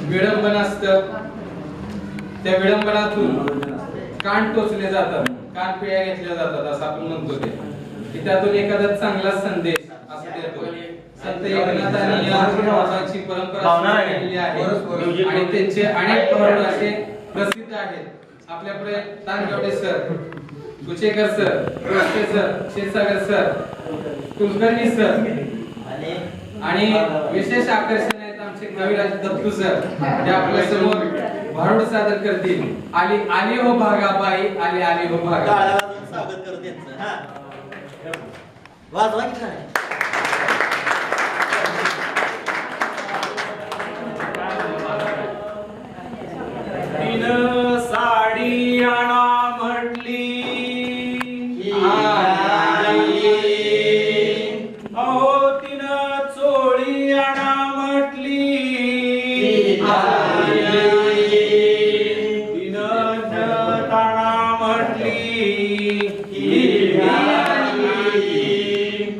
विडंबन असतं, त्या विडंबनातून कान टोचले जातात, कान पिळ्या घेतल्या जातात असं आपण म्हणतो ते, की त्यातून एखादा चांगला संदेश असं देतो. संत एकनाथांनी या प्रवासाची परंपरा सुरू केलेली आहे आणि त्यांचे अनेक प्रयोग असे प्रसिद्ध आहेत. आपल्याकडे तानगवडे सर, कुचेकर सर, रस्ते sir, Kshirsagar sir, Kulkarni sir आणि विशेष आकर्षण आहेत आमचे कविराज दत्तू सर, जे आपल्या समोर भारुड सादर करतील. आली आली हो भागाबाई, आली आली हो भागा. स्वागत करू त्यांचं. हा वाजवा की काय. साडी आणा म्हटली, अहो तिनं चोळी आणा म्हटली, तिनं नथ आणा म्हटली,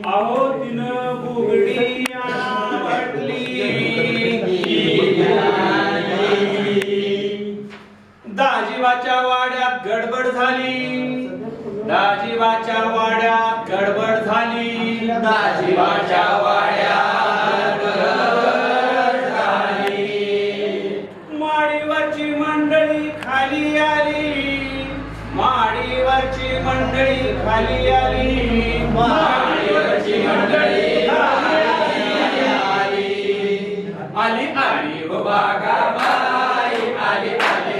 अहो तिनं बुगडी आणा म्हटली. दाजीबाच्या वाड्यात गडबड झाली, दाजीबाच्या वाड्यात गडबड झाली, दाजीबाच्या वाड्यात गडबड झाली. माडीवरची मंडळी खाली आली, माडीवरची मंडळी खाली आली, माडीवरची मंडळी खाली आली. आली आली हो बागाबाई, आली आली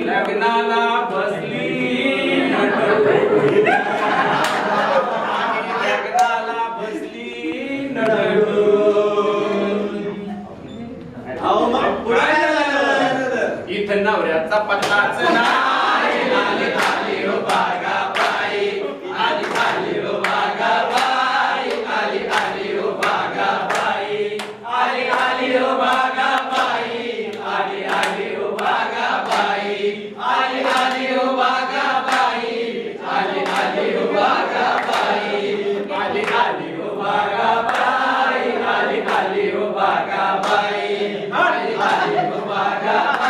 लग्नाला बसली नटून, लग्नाला बसली नटून. इथं नवऱ्याचा पत्ताच नाही. आली आली हो बागाबाई, आली आली हो बागाबाई, आली आली हो बागाबाई, आली आली हो बागाबाई, आली आली हो बागाबाई, आली आली हो बागाबाई, आली आली हो बागाबाई, आली आली हो बागाबाई, आली आली हो बागाबाई, आली आली हो बागाबाई, आली आली हो बागाबाई.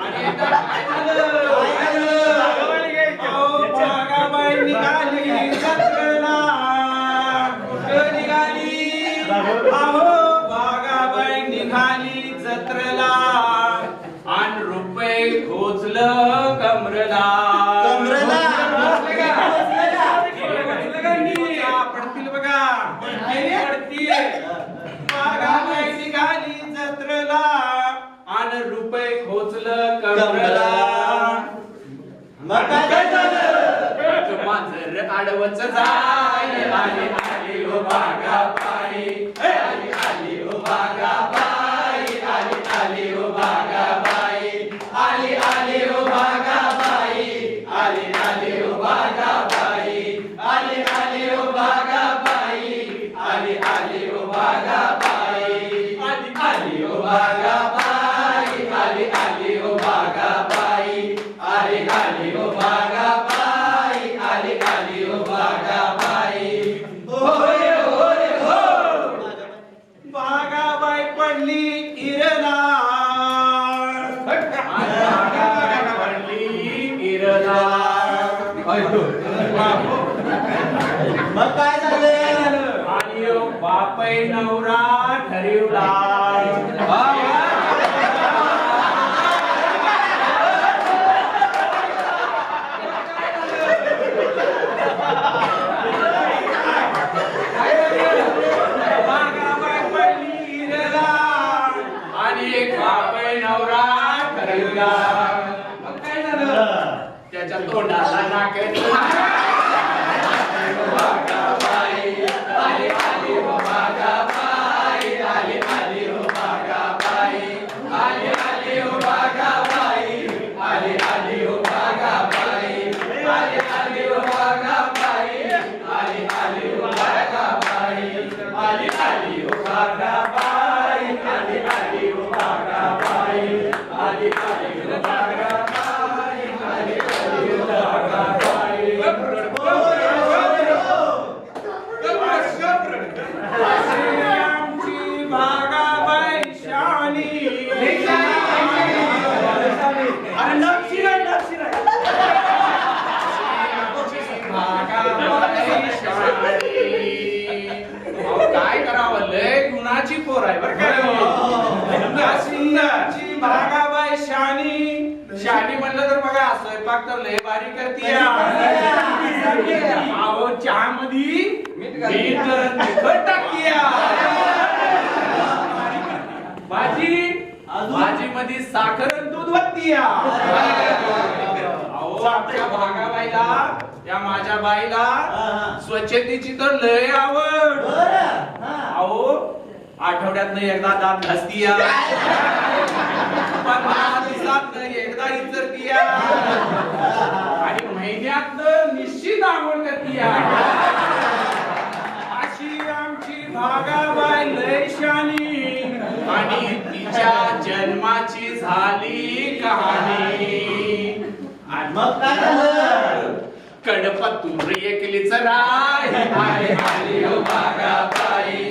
आणि आता काय झालं? बागाबाई निघाली जत्रेला. कुठं निघाली? अहो बागाबाई निघाली जत्रेला आणि रुपये खोचलं कमरला. पडतील बघा, पडतीये. बागाबाई निघाली जत्रेला आणि रुपये खोचलं कमरला. मग काय झालं? मांजर आडवच जाय. आली आली हो बागाबाई, आली आली हो बागाबाई, आली आली हो बागाबाई, आली आली हो बागाबाई, आली आली हो बागाबाई, आली आली हो बागाबाई, आली आली हो बागाबाई, आली आली हो बागाबाई, आली आली हो बागाबाई, आली आली हो बागाबाई, आली आली हो बागाबाई. होय होय हो. बागाबाई पडली इरला, पडली इरला. मग काय झालं? आणि बापै नवरा ठरवला. नवरा ठरवला. मग काय झालं? त्याच्या तोंडाला काय करावं लय गुणाची पोर आहे बरं काय सुंदरची भागाबाई शानी म्हणलं तर बघा स्वयंपाक तर लय भारी करते अहो चहा मध्ये मीठ तर तिखट टाकते भाजी मध्ये साखर आणि दूध वरती अहो आमच्या भागाबाईला या माझ्या बाईला स्वच्छतेची तर लय आवड अहो आठवड्यात एकदा दात घासतीया 15 दिवसात एकदा इचरतीया आणि महिन्यात निश्चित आंघोळ करतीया अशी आमची भागाबाई लय शानी आणि तिच्या जन्माची झाली कहाणी आणि मग काय झालं? कडपतूर एकलीच राय आली आली हो बागाबाई